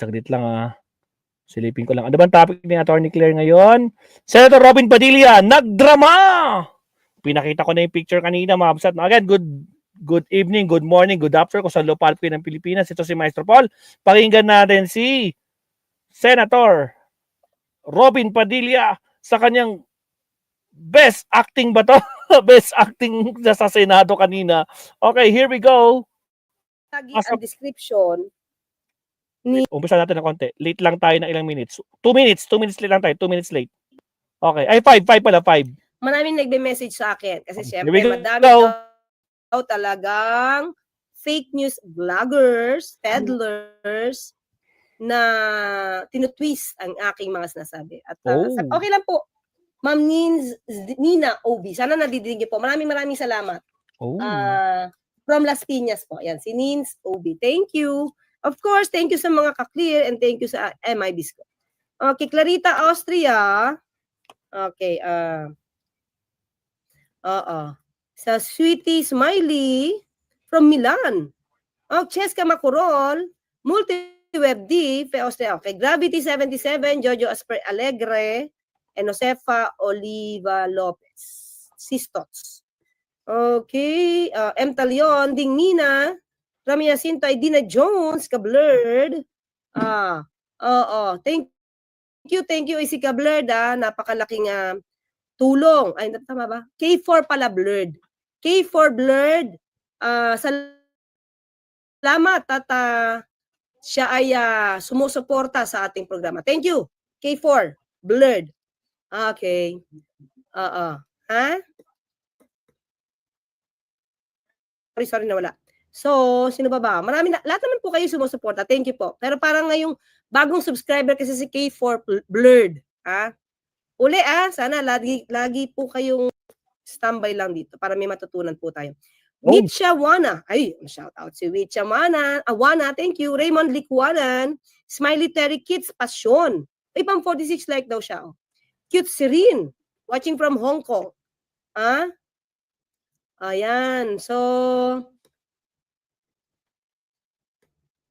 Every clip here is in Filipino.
Saglit lang silipin ko lang. Ano bang topic ni Attorney Claire ngayon? Senator Robin Padilla, nagdrama! Pinakita ko na yung picture kanina, mga absat. Again, good evening, good morning, good afternoon kung saan lupalpi ng Pilipinas. Ito si Maestro Paul. Pakinggan natin si Senator Robin Padilla sa kanyang best acting ba to? Best acting sa Senado kanina. Okay, here we go. Lagi ang description. Umpisa natin ng konti. Late lang tayo ng ilang minutes. 2 minutes. 2 minutes late lang tayo. 2 minutes late. Okay. Ay, 5 pala. 5. Maraming nagbe-message sa akin. Kasi Here syempre, we go. madami daw talagang fake news vloggers, peddlers, na tinutwist ang aking mga sinasabi. At okay lang po. Ma'am Nina Obi, sana nadidinig po. Maraming salamat. From Las Piñas po. Yan, si Nins Obi. Thank you. Of course, thank you sa mga ka-clear and thank you sa MI Bisco. Okay, Clarita Austria. Okay, sa Sweetie Smiley from Milan. Oh, Cheska Macorol, Multiweb D, Austria. Okay, Gravity 77, Jojo Asper Alegre, and Josefa Oliva Lopez. Sistots. Okay, M. Talion, Ding Nina, Ramia Sinto, Dina Jones, ka-blurred. Thank you, Isi ka-blurred, napakalaking tulong. Ay, tama ba? K4 pala blurred. K4 blurred. Salamat at siya ay sumusuporta sa ating programa. Thank you, K4 blurred. Okay. Sorry, nawala. So, sino ba? Lahat naman po kayo sumusuporta. Thank you po. Pero parang ngayong bagong subscriber kasi si K4 blurred. Uli sana lagi po kayong standby lang dito para may matutunan po tayo. Mitcha Wana. Ay, shout out si Mitcha Wana. Wana, thank you. Raymond Likwanan. Smiley Terry Kids Passion. Ay, pang 46 like daw siya. Cute Sirin. Watching from Hong Kong. Ayan. So,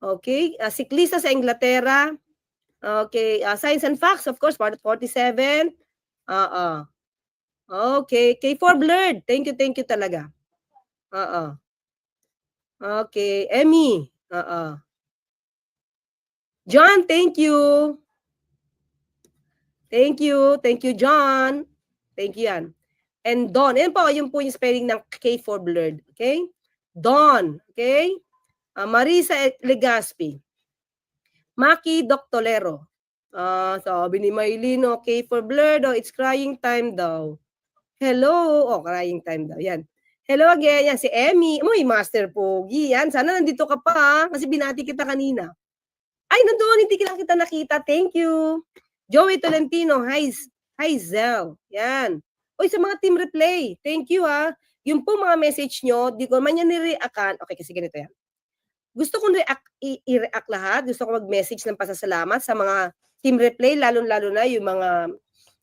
okay. Siklista sa Inglaterra. Okay. Science and Facts, of course, part 47. Okay. K4 blurred. Thank you talaga. Okay. Emmy. John, thank you. Thank you, John. Thank you yan. And Don. Yan po, yun po yung spelling ng K4 blurred. Okay? Don. Okay? Marisa Legaspi. Maki Doctolero. Sabi ni Maylino, K4 blurred. It's crying time daw. Hello. Crying time daw. Yan. Hello again. Yan, si Emmy. Uy, Master Pogi. Yan. Sana nandito ka pa. Kasi binati kita kanina. Ay, nandoon. Hindi lang kita nakita. Thank you. Joey Tolentino. Hi, Zel. Yan. Uy, sa mga team replay, thank you Yung po mga message nyo, di ko man yan ni-reactan. Okay, kasi ganito yan. Gusto kong i-react lahat. Gusto ko mag-message ng pasasalamat sa mga team replay, lalo-lalo na yung mga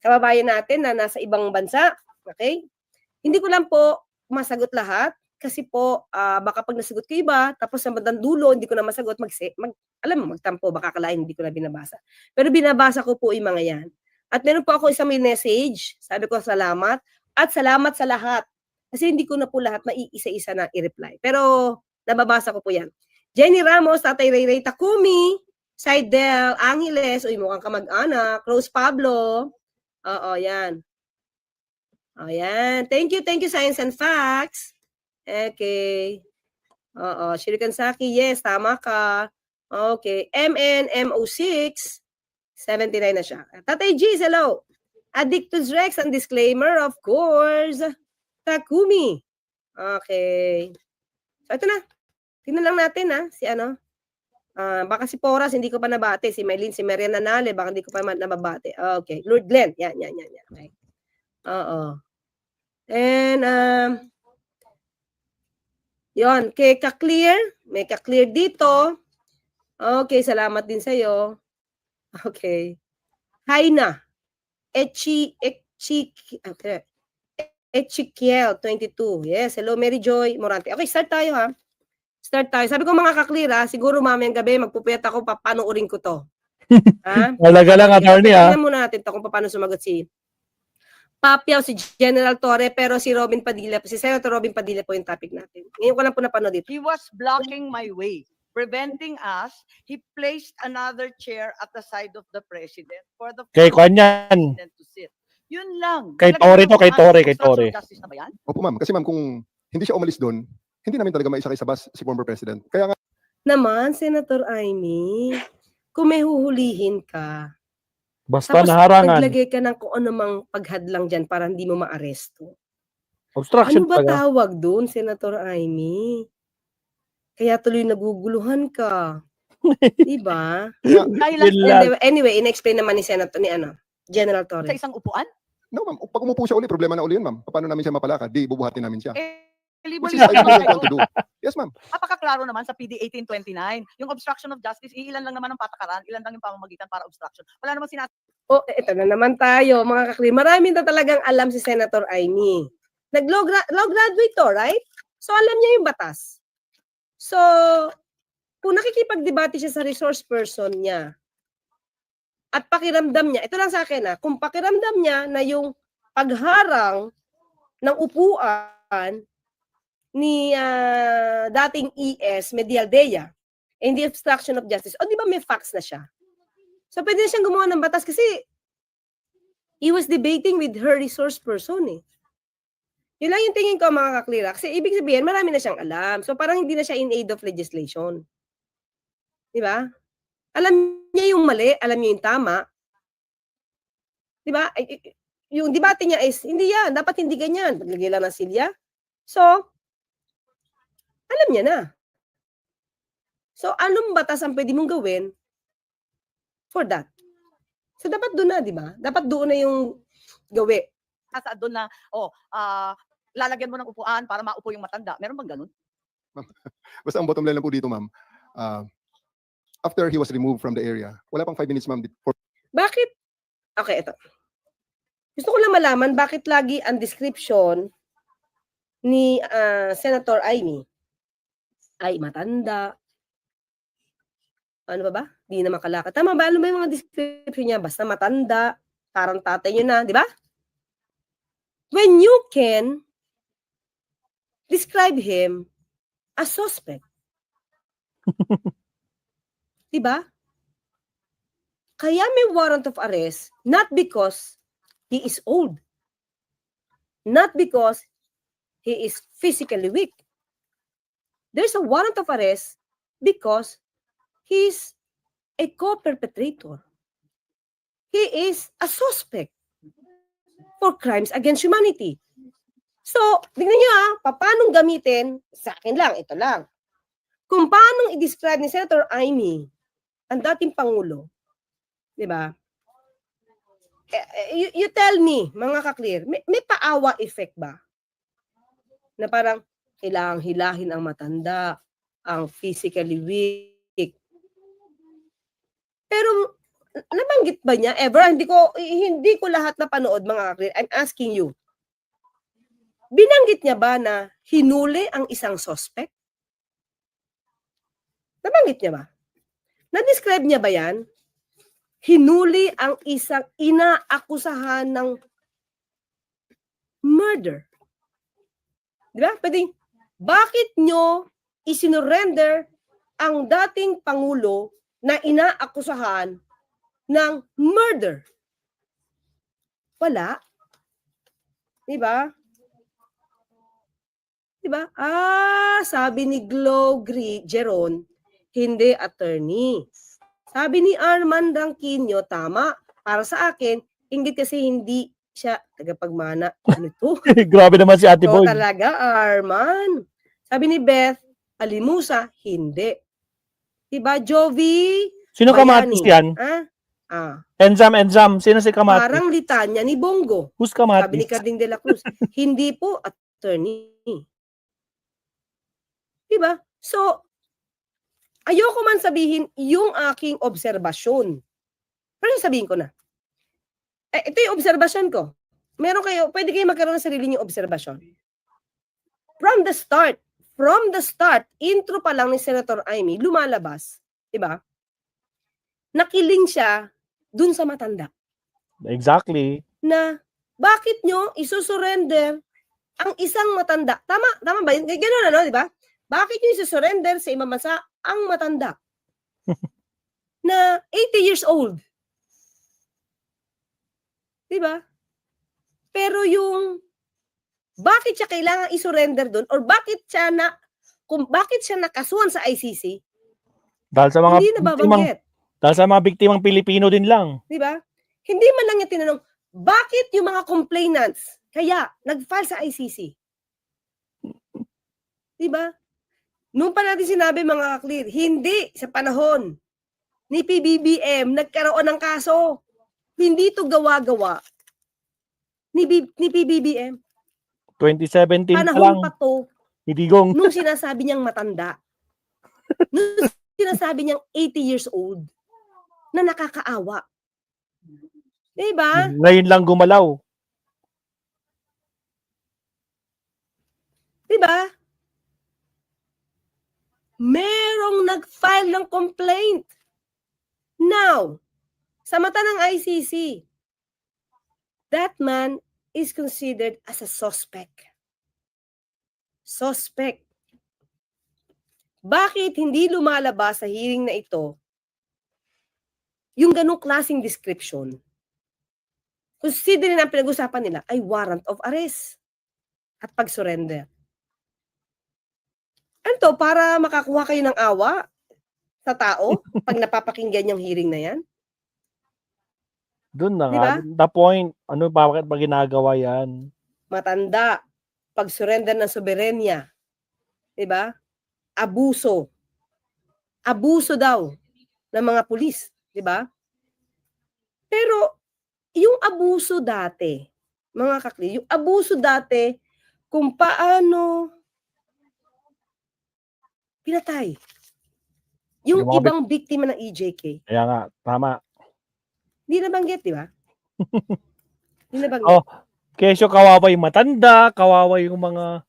kababayan natin na nasa ibang bansa. Okay? Hindi ko lang po masagot lahat kasi po baka pag nasagot ko iba, tapos sa bandang dulo, hindi ko na masagot, magtampo, baka akalain hindi ko na binabasa. Pero binabasa ko po yung mga yan. At meron po ako isang may message. Sabi ko salamat. At salamat sa lahat. Kasi hindi ko na po lahat maiisa-isa na i-reply. Pero nababasa ko po yan. Jenny Ramos, Tatay Ray Ray Takumi, Saidel, Angeles, mukhang kamag-anak, Rose Pablo. Yan. Yan. Thank you, Science and Facts. Okay. Shirikan Saki, yes, tama ka. Okay. MNMO6. 79 na siya. Tatay G, hello. Addictus Rex, ang disclaimer, of course. Takumi. Okay. So, ito na. Tingnan lang natin, si baka si Poras, hindi ko pa nabate. Si Maylin, si Mariana Nale, baka hindi ko pa nababate. Okay. Lord Glenn. Yan. Okay. And, yon, kay ka-clear. May ka-clear dito. Okay, salamat din sa'yo. Okay. Haina. Echikiel 22. Yes, hello Mary Joy Morante. Okay, start tayo Start tayo. Sabi ko mga ka-clear, siguro mamayang gabi magpupuyat ako, papanoorin ko to. Ha? Talaga lang, attorney, Tingnan muna natin to kung paano sumagot si Papiaw, si General Torre, pero si Robin Padilla, si Senator Robin Padilla po yung topic natin. Ngayon ko lang po napanood dito. He was blocking my way, preventing us. He placed another chair at the side of the president for the Kay former Kwan yan. president to sit. Yun lang. Kay Talagang Torre to, kay ano, Torre, kay obstruction Torre. of justice na ba yan? Opo ma'am, kasi ma'am kung hindi siya umalis doon, hindi namin talaga maisakay sa bus si former president. Kaya nga Naman, Senator Amy, kung may huhulihin ka, Basta tapos naharangan. naglagay ka ng kung anumang paghadlang dyan para hindi mo maaresto. Obstruction Ano ba talaga. tawag doon, Senator Amy? Kaya tuloy naguguluhan ka. Diba? Dahil lang Yun lang. Anyway, in-explain naman ni Senator, ni General sa Torres. isang upuan, no ma'am, pag umupo siya uli, problema na uli yun ma'am. Paano namin siya mapalakad? Di bubuhatin namin siya. Which is libo-libo I naman don't want to kayo. do. Yes ma'am. Napakaklaro naman sa PD 1829. Yung obstruction of justice, ilan lang naman ang patakaran, ilan lang yung pamamagitan para obstruction. Wala naman sinasabi. Oh, ito na naman tayo, mga kakli. Marami na talagang alam si Senator Amy. Law graduate to, right? So, alam niya yung batas. So, kung nakikipagdebate siya sa resource person niya, at pakiramdam niya, ito lang sa akin kung pakiramdam niya na yung pagharang ng upuan ni dating ES Medialdea and the obstruction of justice, o di ba may facts na siya? So, pwede na siyang gumawa ng batas kasi he was debating with her resource person Yun lang yung tingin ko mga kaklira. Kasi ibig sabihin, marami na siyang alam. So, parang hindi na siya in aid of legislation. Di ba? Alam niya yung mali, alam niya yung tama. Di ba? Yung debate niya is, hindi yan, dapat hindi ganyan. Paglagay lang ng silya. So, alam niya na. So, anong batas ang pwede mong gawin for that? So, dapat doon na, di ba? Dapat doon na yung gawi. Nasa doon na, lalagyan mo ng upuan para maupo yung matanda. Meron bang ganun? Basta ang bottom line lang po dito ma'am, after he was removed from the area, wala pang 5 minutes ma'am for Bakit? Okay, ito. Gusto ko lang malaman bakit lagi ang description ni Senator Amy ay matanda. Ano ba? Di na makalakad. Tama ba? Ano ba yung mga description niya? Basta matanda, parang tatay niyo na, di ba? When you can describe him as suspect. Di ba? Kaya may warrant of arrest not because he is old. Not because he is physically weak. There's a warrant of arrest because he's a co-perpetrator. He is a suspect for crimes against humanity. So, tingnan nyo paano gamitin, sa akin lang, ito lang. Kung paano i-describe ni Senator Amy ang dating Pangulo, di ba? You tell me, mga ka-clear, may paawa effect ba? Na parang, kailangang hilahin ang matanda, ang physically weak. Pero, nabanggit ba niya ever? Hindi ko lahat na panood, mga ka-clear. I'm asking you. Binanggit niya ba na hinuli ang isang suspect? Nabanggit niya ba? Na-describe niya ba yan? Hinuli ang isang inaakusahan ng murder. Di ba? Pwede, bakit nyo isinurrender ang dating Pangulo na inaakusahan ng murder? Wala. Di ba? Diba? Sabi ni Glo Geron, hindi attorney. Sabi ni Arman Ranquinho, tama. Para sa akin, inggit kasi hindi siya tagapagmana. Ano to? Grabe naman si Ate So Boy. talaga, Arman. Sabi ni Beth Alimusa, hindi. Diba, Jovi? Sino Kamatis yan? Enzam. Sino si Kamatis? Parang litanya ni Bongo. Who's Sabi ni Kamatis? Carding de la Cruz, hindi po attorney. Diba? So, ayoko man sabihin yung aking obserbasyon. Pero sabihin ko na. Ito yung obserbasyon ko. Pwede kayo magkaroon ng sarili niyong obserbasyon. From the start, from the start, intro pa lang ni Senator Amy, lumalabas, di ba? Nakiling siya dun sa matanda Exactly. na bakit nyo isusurrender ang isang matanda? Tama ba? Gano'n ano, di ba? Bakit nyo isusurrender sa ibang bansa ang matanda? Na 80 years old. Di ba? Pero yung bakit siya kailangan i-surrender doon or bakit siya nakasuhan sa ICC, Dahil sa mga hindi biktimang, nababanggit. dahil sa mga biktimang Pilipino din lang. Di ba? Hindi man lang niya tinanong, bakit yung mga complainants kaya nag-file sa ICC? Di ba? Noong pa natin sinabi mga clear, hindi sa panahon ni PBBM nagkaroon ng kaso. Hindi to gawa-gawa ni PBBM. 2017 pa lang. Panahon pa to Hindi gong. nung sinasabi niyang matanda. Nung sinasabi niyang 80 years old na nakakaawa. Diba? Ngayon lang gumalaw. Diba? Merong nag-file ng complaint. Now, sa mata ng ICC, that man is considered as a suspect. Suspect. Bakit hindi lumalabas sa hearing na ito yung ganong klaseng description? Considering ang pinag-usapan nila ay warrant of arrest at pag-surrender. Ano to, para makakuha kayo ng awa sa tao pag napapakinggan yung hearing na yan? Doon na Diba? nga. The point. Ano, bakit ba ginagawa yan? Matanda, pag-surrender ng soberenya. Diba? Abuso. Abuso daw ng mga pulis. Diba? Pero, yung abuso dati, mga kakli, yung abuso dati, kung paano pinatay yung Yung mga ibang biktima ng EJK. Kaya nga, tama. Hindi nabanggit, di ba? Hindi nabanggit. Oh, kesyo kawawa yung matanda, kawawa yung mga,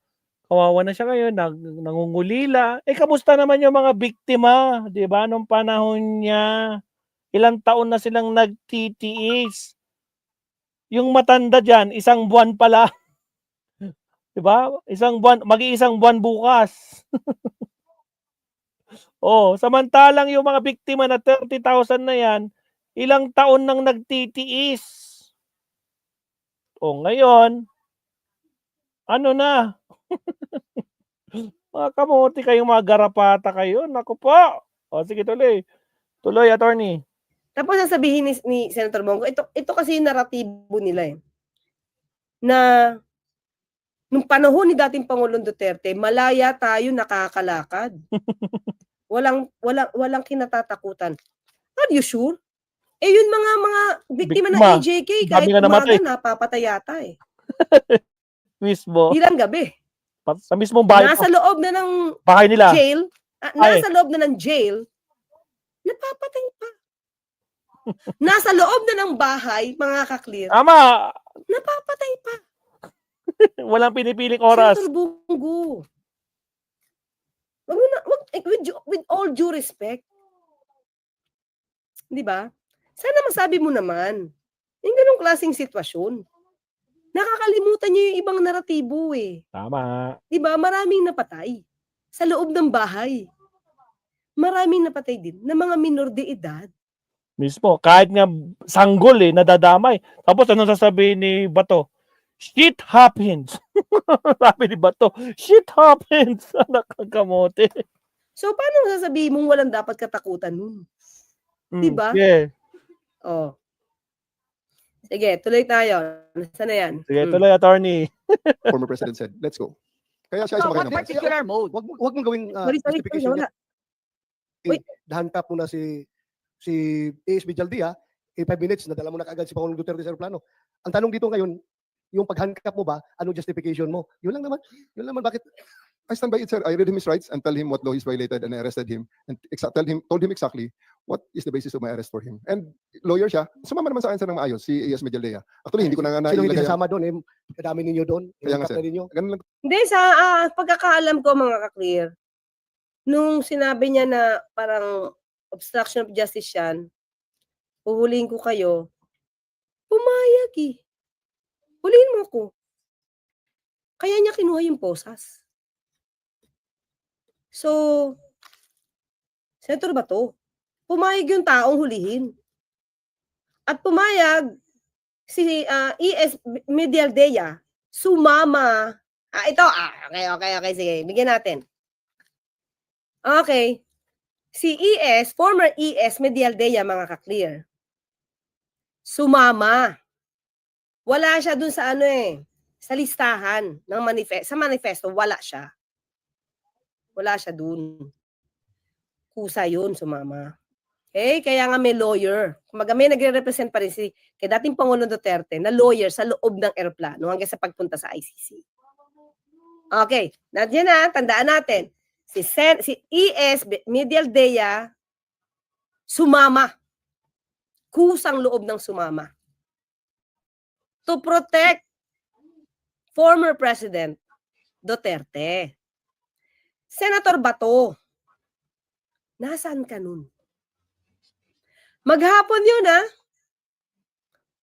kawawa na siya ngayon, nangungulila. Kamusta naman yung mga biktima, di ba? Nung panahon niya, ilang taon na silang nagtitiis. Yung matanda dyan, 1 buwan pala. Di ba? 1 buwan, mag-iisang buwan bukas. Samantalang yung mga biktima na 30,000 na yan, ilang taon nang nagtitiis. Ngayon, ano na? Mga kamote kayong mga garapata kayo. Naku po. Sige, tuloy. Tuloy, attorney. Tapos sasabihin ni Senator Bongo, ito kasi yung naratibo nila na nung panahon ni dating Pangulong Duterte, malaya tayo nakakalakad. Walang kinatatakutan. Are you sure? Yun mga biktima ng EJK, kahit umaga napapatay yata Mismo. Di lang gabi. Sa mismong bahay. Nasa loob na ng bahay nila. Jail. Nasa loob na ng jail. Napapatay pa. Nasa loob na ng bahay, mga kaklir. Ama. Napapatay pa. Walang pinipiling oras. Senator Bongo. With all due respect. Di ba? Sana masabi mo naman. Yung ganong klaseng sitwasyon. Nakakalimutan niyo yung ibang naratibo Tama. Di ba? Maraming napatay. Sa loob ng bahay. Maraming napatay din na mga minor de edad. Mismo. Kahit nga sanggol nadadamay. Tapos ano sasabihin ni Bato? Shit happens. Sabi ni Bato, shit happens. Nakakamote. So, paano sasabihin mong walang dapat katakutan nun? Diba? Yeah. Sige, tuloy tayo. Saan na yan? Sige, tuloy, attorney. Former President said, let's go. Kaya siya ay So, sumakay what ng bus. particular mode? Wag mong gawing Sorry, justification wala. niya. Dahan-tap mo na si ASB Jaldia, 5 minutes, nadala mo na kaagad si Pangulong Duterte sa aeroplano. Ang tanong dito ngayon, yung pag-handcuff mo ba, anong justification mo? Yun lang naman, bakit? I stand by it, sir. I read him his rights and tell him what law he's violated and I arrested him and told him exactly what is the basis of my arrest for him? And lawyer siya, sumama naman sa akin sir ng maayos, si AS Medialdea. Actually, hindi ko na nga Sino hindi nailagay. kasama doon? Kadami ninyo doon. Kaya nga, Kapatid ninyo. Ganun lang. Hindi, sa pagkakaalam ko mga ka-clear, nung sinabi niya na parang obstruction of justice yan, huhulihin ko kayo, pumayag eh. Hulihin mo ko. Kaya niya kinuha yung posas. So, Senator Bato, pumayag yung taong hulihin. At pumayag si ES Medialdea, sumama. Okay, sige. Bigyan natin. Okay. Si former ES Medialdea, mga ka-clear, sumama. Wala siya dun sa sa listahan ng sa manifesto, wala siya. Wala siya dun. Kusa yun, sumama. Okay? Kaya nga may lawyer. Kumaga may nagre-represent pa rin kay dating Pangulong Duterte na lawyer sa loob ng eroplano hanggang sa pagpunta sa ICC. Okay. Nandiyan na, tandaan natin. Si ES Medialdea sumama. Kusang loob ng sumama. To protect former President Duterte. Senator Bato, nasaan ka nun? Maghapon yun,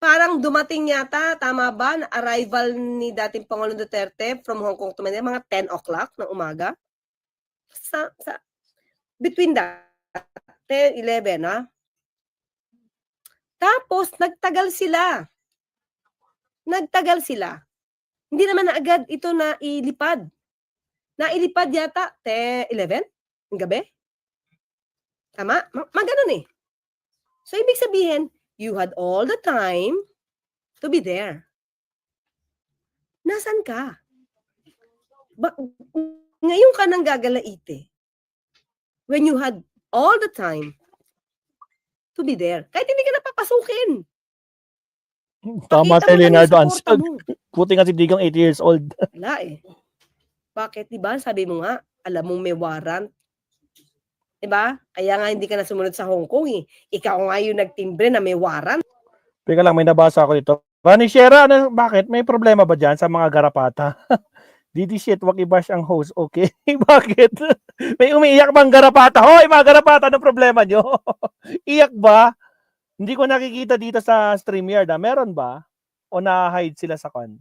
Parang dumating yata, tama ba, na arrival ni dating Pangulong Duterte from Hong Kong to Manila, mga 10 o'clock ng umaga. Between that, 10, 11, Tapos, nagtagal sila. Hindi naman na agad ito nailipad. Nailipad yata 11 ng gabi. Tama? Maganon eh. So, ibig sabihin, you had all the time to be there. Nasaan ka? Ngayon ka nang gagalaite. When you had all the time to be there. Kahit hindi ka napapasukin. Tama Pakita tayo, mo lang yung Leonardo suporta Ansag. mo. Buti nga si Digong 80 years old. Wala eh. Bakit? Diba? Sabi mo nga, alam mong may warrant. Diba? Kaya nga hindi ka na sumunod sa Hong Kong eh. Ikaw nga yung nagtimbre na may warrant. Teka lang, may nabasa ako dito. Rani Shera, bakit? May problema ba dyan sa mga garapata? Didi shit, wag i-bash ang host. Okay. Bakit? May umiiyak bang garapata? Hoy, mga garapata, ano problema nyo? Iyak ba? Hindi ko nakikita dito sa StreamYard. Meron ba? O na-hide sila sa con?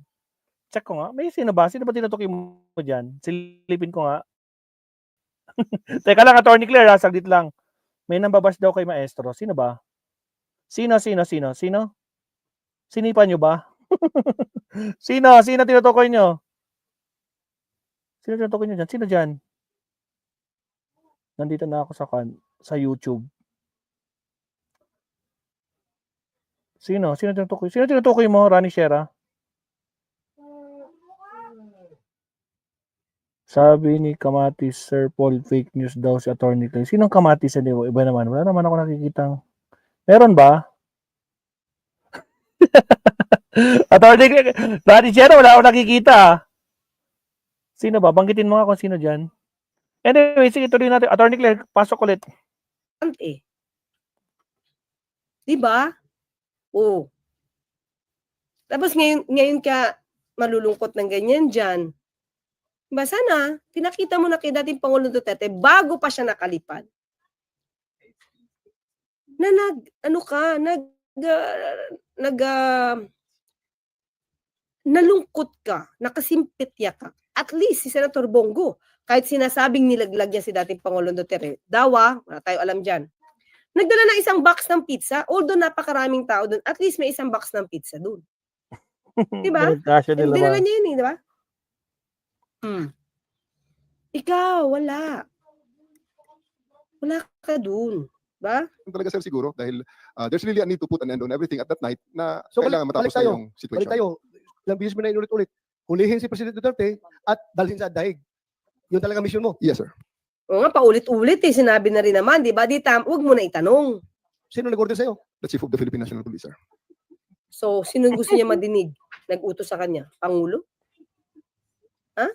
Check ko nga. May sino ba? Sino ba tinutukoy mo dyan? Silipin ko nga. Teka lang, Attorney Claire, saglit lang. May nambabash daw kay Maestro. Sino ba? Sino? Sinipan nyo ba? Sino tinutukoy nyo? Sino tinutukoy nyo dyan? Sino dyan? Nandito na ako sa YouTube. Sino tinutukoy? Sino tinutukoy mo, Rani Shera? Sabi ni Kamatis, Sir Paul, fake news daw si Attorney Clay. Sinong Kamatis? Iba naman. Wala naman ako nakikitang. Meron ba? Attorney Clay, Rani Shera, wala ako nakikita. Sino ba? Banggitin mo nga kung sino dyan. Anyway, sige, tuloy natin. Attorney Clay, pasok ulit. Diba? Oo. Tapos ngayon ka malulungkot ng ganyan dyan. Diba sana, pinakita mo na kay dating Pangulong Duterte bago pa siya nakalipad. Na nalungkot ka, nakasimpitya ka. At least si Senator Bongo, kahit sinasabing nilaglag niya si dating Pangulong Duterte, wala tayo alam dyan. Nagdala ng isang box ng pizza, although napakaraming tao doon, at least may isang box ng pizza doon. Diba? Dinala niya yun, diba? Ikaw, wala. Wala ka doon. Diba? Talaga sir siguro dahil there's really a need to put an end on everything at that night na So, kailangan matapos na yung balik situation. tayo. Ilang beses mo na inulit-ulit. Hulihin si President Duterte at dalhin sa daig. Yun talaga mission mo. Yes sir. O nga, paulit-ulit sinabi na rin naman, di ba? Huwag mo na itanong. Sino nag-order sa'yo? The Chief of the Philippine National Police sir. So, sino gusto niya madinig? Nag-utos sa kanya? Pangulo? Ha?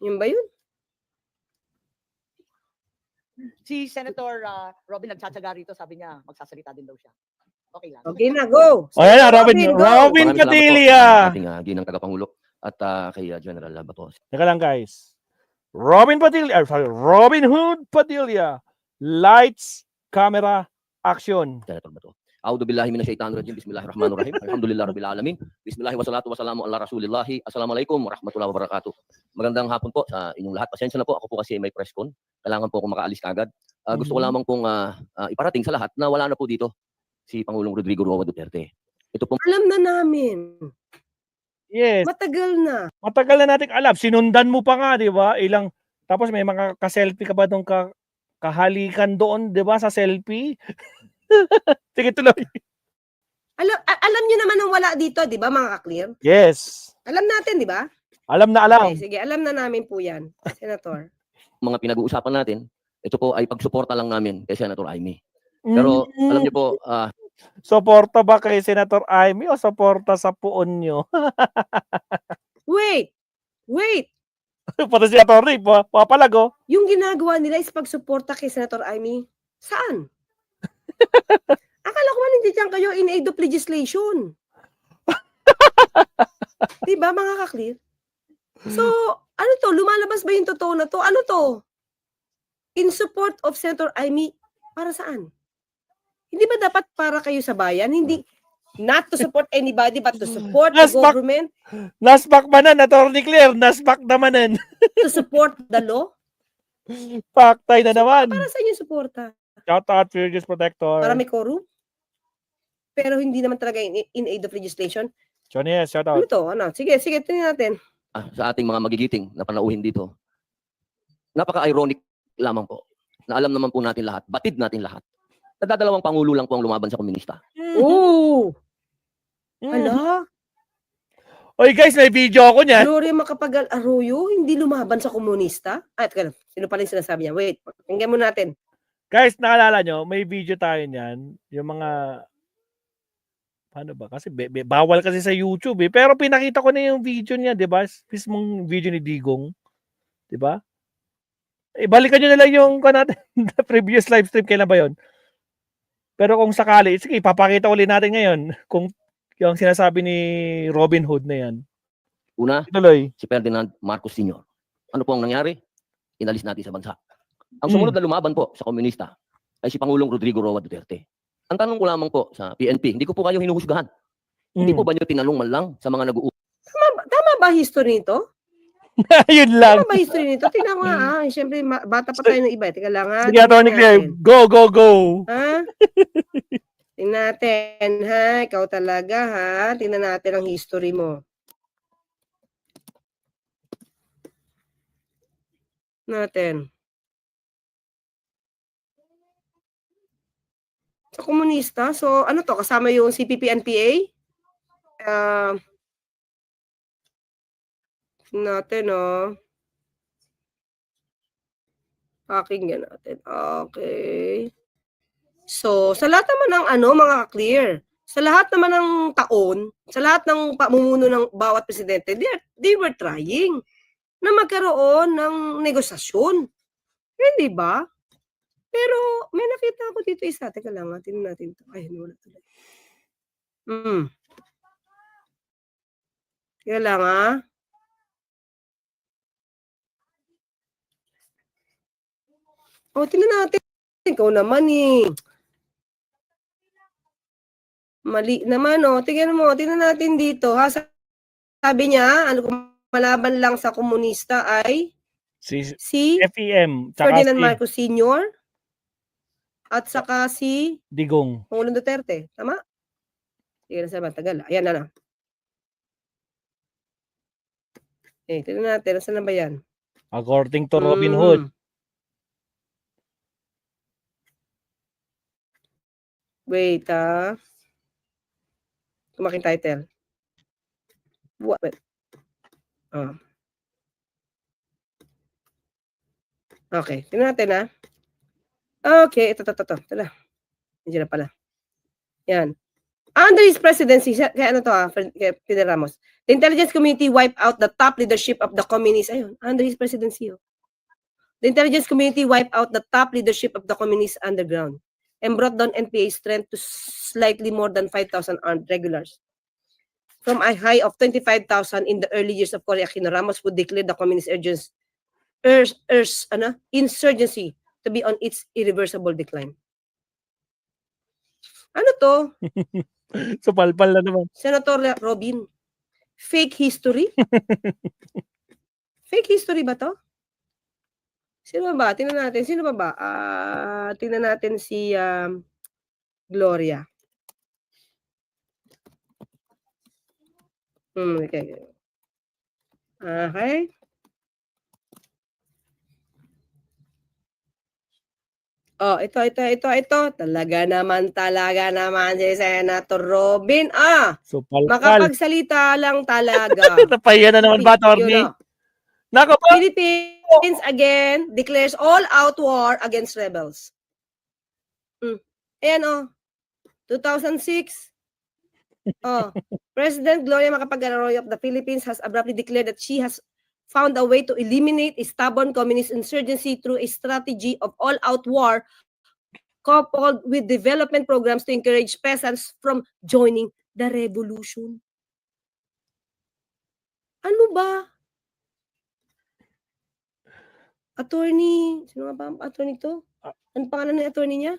Yun ba yun? Si Senator Robin nagtsatsaga rito, sabi niya, magsasalita din daw siya. Okay lang. Okay na, go. O yan na, Robin. go. Robin Maraming salamat po Padilla. sa ating ginang tagapangulo at kay General Bato. Teka lang guys. Robin Padilla, sorry, Robin Hood Padilla. Lights, camera, action. Senator Bato. A'udhu billahi minasyaitanir rajim. Bismillahirrahmanirrahim. Alhamdulillah rabbil alamin. Bismillah wassalatu wassalamu ala rasulillah. Assalamualaikum warahmatullahi wabarakatuh. Magandang hapon po sa inyong lahat. Pasensya na po, ako po kasi may press con. Kailangan po ako makaalis kagad. Gusto ko lamang pong iparating sa lahat na wala na po dito si Pangulong Rodrigo Roa Duterte. Ito po Alam na namin. Yes. Matagal na. Matagal na natin alam. Sinundan mo pa nga, di ba? Tapos may mga ka-selfie ka ba doon kahalikan doon, di ba? Sa selfie. Sige, tuloy. Alam niyo naman ang wala dito, di ba mga ka-clear? Yes. Alam natin, di ba? Alam na alam. Okay, sige, alam na namin po yan, Senator. mga pinag-uusapan natin. Ito po ay pagsuporta lang namin kay Senator Amy. Pero alam niyo po, Suporta ba kay Senator Amy o suporta sa puon nyo? Wait! Pati si Atty. Papalago. Yung ginagawa nila is pagsuporta kay Senator Amy. Saan? Akala ko man hindi dyan kayo in aid of legislation. Diba mga ka-clear? So, ano to? Lumalabas ba yung totoo na to? Ano to? In support of Senator Amy, para saan? Hindi ba dapat para kayo sa bayan? Hindi, not to support anybody, but to support the Nasbak- government, Nasbak manan, Atty. Claire. Nasbak namanan. to support the law? Paktay na naman. Para saan yung suporta? Shout out Furious Protector. Para may quorum? Pero hindi naman talaga in aid of legislation. Johnny, shout Ano out. to? Ano? Sige, tingnan natin. sa ating mga magigiting na panauhin dito, napaka-ironic lamang po na alam naman po natin lahat, batid natin lahat, nadadalawang pangulo lang po ang lumaban sa komunista. Oo! Mm. Hala? Oy guys, may video ako niyan. Gloria Macapagal Arroyo, hindi lumaban sa komunista? Teka lang. Sino pala yung sinasabi niya? Wait, pakinggan mo natin. Guys, nakalala nyo, may video tayo niyan. Yung mga paano ba? Kasi bawal kasi sa YouTube eh. Pero pinakita ko na yung video niya, 'di ba? Mismong video ni Digong. 'Di ba? Balikan nyo na lang yung natin, previous live stream, kailan ba 'yon? Pero kung sakali, sige, ipapakita ulit natin ngayon kung yung sinasabi ni Robin Hood na 'yan. Una, Tuloy. si Ferdinand Marcos Sr. Ano po ang nangyari? Inalis natin sa bansa. Ang sumunod na lumaban po sa komunista ay si Pangulong Rodrigo Roa Duterte. Ang tanong ko lamang po sa PNP, hindi ko po kayo hinuhusgahan. Hindi po ba nyo tinanong man lang sa mga nag-uusap? Tama ba history nito? Yun lang. Tama ba history nito? Tingnan ko nga. Siyempre, bata pa tayo ng iba. Teka lang ha. Sige, Atty. Claire. Go, go, go. Ha? Tingnan natin, ha? Ikaw talaga, ha? Tingnan natin ang history mo. Natin. Sa komunista, so ano to? Kasama yung CPP-NPA? Natin, oh. Pakinggan natin. Okay. So, sa lahat naman ng mga clear, sa lahat naman ng taon, sa lahat ng pamumuno ng bawat presidente, they were trying na magkaroon ng negosasyon. Hindi ba? Pero may nakita ako dito isa. Teka lang, tingnan natin ito. Ay, wala tuloy. Teka lang, ha? Tingnan natin. Ikaw naman, eh. Mali naman, tingnan mo. Tingnan natin dito, ha? Sabi niya, kung malaban lang sa komunista ay si FEM. Tsaka Ferdinand si Marcos Sr. at saka si Digong. Pangulong Duterte. Tama? Sige na sa tagal. Ayan na. Tingnan natin. Saan na ba yan? According to Robin Hood. Wait, tumaking title. What? Okay, tingnan natin, ha? Okay, ito. Ito na. Hindi na pala. Yan. Under his presidency, kaya ano to, kaya Pina Ramos, the intelligence community wiped out the top leadership of the communists. Ayun, under his presidency. The intelligence community wiped out the top leadership of the communist underground and brought down NPA's strength to slightly more than 5,000 armed regulars. From a high of 25,000 in the early years of Cory Aquino, Ramos would declare the communist insurgency to be on its irreversible decline. Ano to? So palpal na naman. Senator Robin, fake history? Fake history ba to? Sino ba? Tingnan natin. Sino ba? Tingnan natin si Gloria. Okay. Okay. Oh, ito. Talaga naman si Senator Robin. So palpal. Makapagsalita lang talaga. Napahiya na naman ba, Attorney? Yun na. Nako po! Philippines again declares all-out war against rebels. Ayan 2006. President Gloria Macapagal-Arroyo of the Philippines has abruptly declared that she has found a way to eliminate a stubborn communist insurgency through a strategy of all-out war coupled with development programs to encourage peasants from joining the revolution. Ano ba? Attorney, sino nga ba ang attorney to? Ano pangalan ng attorney niya?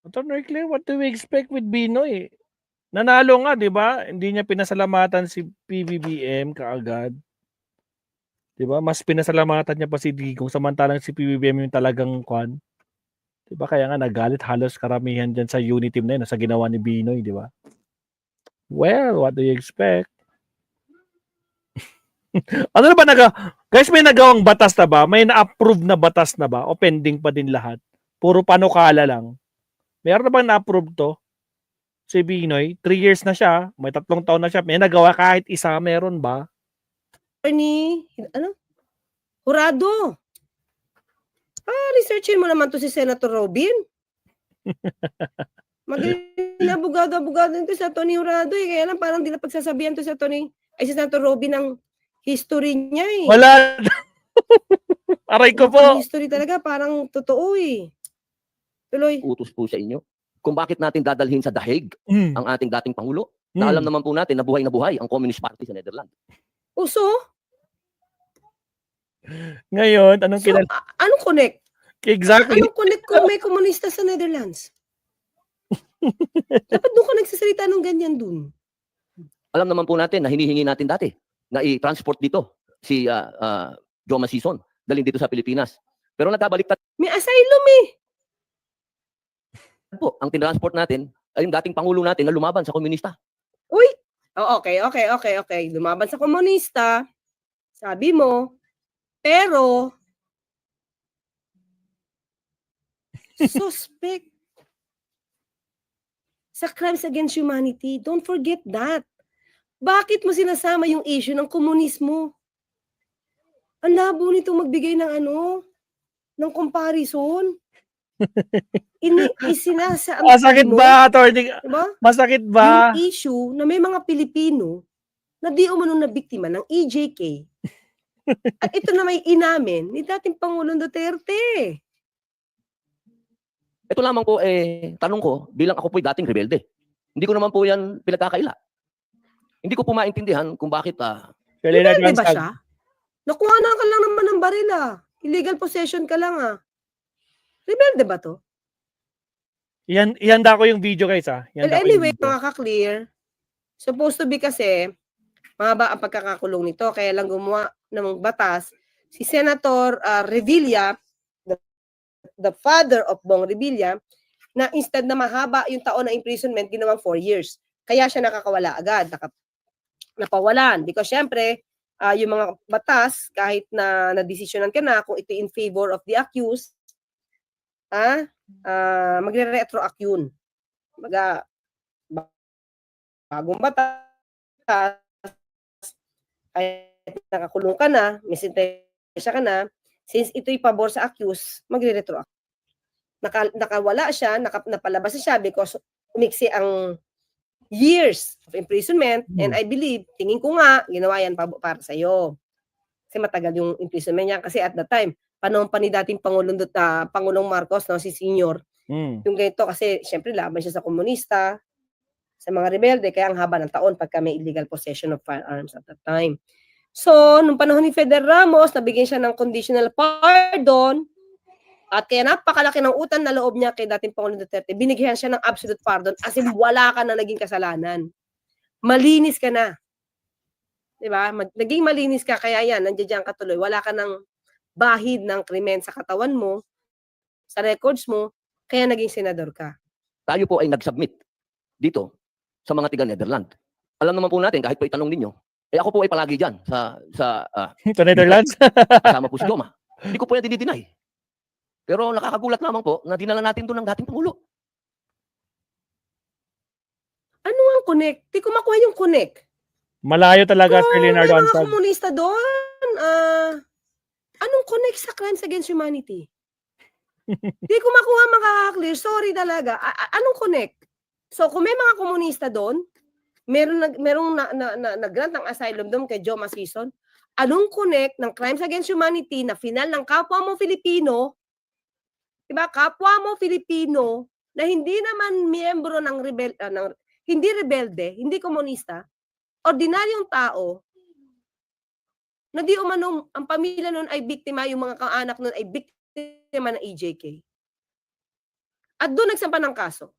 Attorney Claire, what do we expect with Binoy? Nanalo nga, di ba? Hindi niya pinasalamatan si PBBM kaagad. Di ba? Mas pinasalamatan niya pa si Digong samantalang si PBBM yung talagang kwan. Di ba? Kaya nga nagalit halos karamihan dyan sa unity team na yun sa ginawa ni Binoy, di ba? Well, what do you expect? Ano na ba guys, may nagawang batas na ba? May na-approve na batas na ba? O pending pa din lahat? Puro panukala lang. Meron na bang na-approve to? Si Binoy, 3 years na siya, may 3 taon na siya, may nagawa kahit isa, meron ba? Attorney, Jurado. Researchin mo naman to si Senator Robin. Magaling na abogado ito sa Attorney Jurado eh. Kaya lang parang di na pagsasabihan to sa si Senator Robin ng history niya eh. Wala. Aray ko po. Ang history talaga parang totoo eh. Tuloy. Utos po sa inyo. Kung bakit natin dadalhin sa dahig ang ating dating Pangulo, na alam naman po natin na buhay ang Communist Party sa Netherlands. Uso? Ngayon, anong Anong connect? Exactly. Anong connect kung may komunista sa Netherlands? Dapat doon ka nagsasalita ng ganyan dun. Alam naman po natin na hinihingi natin dati na i-transport dito si Joma Sison, dalhin dito sa Pilipinas. Pero nagkabaliktad May asylum eh. po, ang tinransport natin ay yung dating Pangulo natin na lumaban sa komunista. Uy! Okay. Lumaban sa komunista. Sabi mo. Pero, suspect sa crimes against humanity. Don't forget that. Bakit mo sinasama yung issue ng komunismo? Ang labo nitong magbigay ng ng comparison. Masakit ba, Attorney? Diba? Masakit ba? Yung issue na may mga Pilipino na di umanong na biktima ng EJK. At ito na may inamin ni dating Pangulong Duterte. Ito lamang po, tanong ko, bilang ako po'y dating rebelde. Hindi ko naman po yan pinagkakaila. Hindi ko po maintindihan kung bakit Rebelde ba siya? Nakuha na ka lang naman ng baril Illegal possession ka lang Rebelde ba to? Ihanda ko yung video guys Well, anyway, mga ka-clear, supposed to be kasi, mahaba ang pagkakakulong nito, kaya lang gumawa ng batas, si Senator Revilla, the father of Bong Revilla, na instead na mahaba yung taon na imprisonment, ginawang 4 years. Kaya siya nakakawala agad, napawalan. Because syempre, yung mga batas, kahit na nadesisyonan ka na, kung ito in favor of the accused, magre-retroact yun. Bagong batas, kahit nakakulong ka na, may sentensya ka na, since ito'y pabor sa accused, magre-retroact. Nakawala siya, napalabas siya because umiksi ang years of imprisonment and I believe, tingin ko nga, ginawa yan para sa'yo. Kasi matagal yung imprisonment niya. Kasi at that time, panahon pa ni dating Pangulong Marcos, no, si Senior, Mm. yung ganito kasi syempre laban siya sa komunista, sa mga rebelde, kaya ang haba ng taon pagka may illegal possession of firearms at that time. So, nung panahon ni Fidel Ramos, nabigyan siya ng conditional pardon at kaya napakalaki ng utang na loob niya kay dating Pangulong Duterte, binigyan siya ng absolute pardon as in wala ka na naging kasalanan. Malinis ka na. Diba? Naging malinis ka, kaya yan, nandiyan ka tuloy. Wala ka ng bahid ng krimen sa katawan mo, sa records mo, kaya naging senador ka. Tayo po ay nag-submit dito sa mga tiga-Netherlands. Alam naman po natin, kahit po itanong ninyo, ako po ay palagi dyan sa Sa Netherlands. kasama po si Joma. Hindi ko po yan dinideny. Pero nakakagulat lamang po na dinala natin doon ng dating Pangulo. Ano ang connect? Di ko makuha yung connect. Malayo talaga, Sir Leonardo May mga Ansag. komunista doon. Anong connect sa crimes against humanity? Di ko makuha makaka-clear. Sorry talaga. Anong connect? So, kung may mga komunista doon, merong nag-grant ng asylum doon kay Joma Sison, anong connect ng crimes against humanity na final ng kapwa mo Filipino, diba? Kapwa mo Filipino na hindi naman miyembro ng hindi rebelde, hindi komunista, ordinaryong tao, na di umano ang pamilya nun ay biktima, yung mga kaanak nun ay biktima ng EJK. At doon nagsampa ng kaso.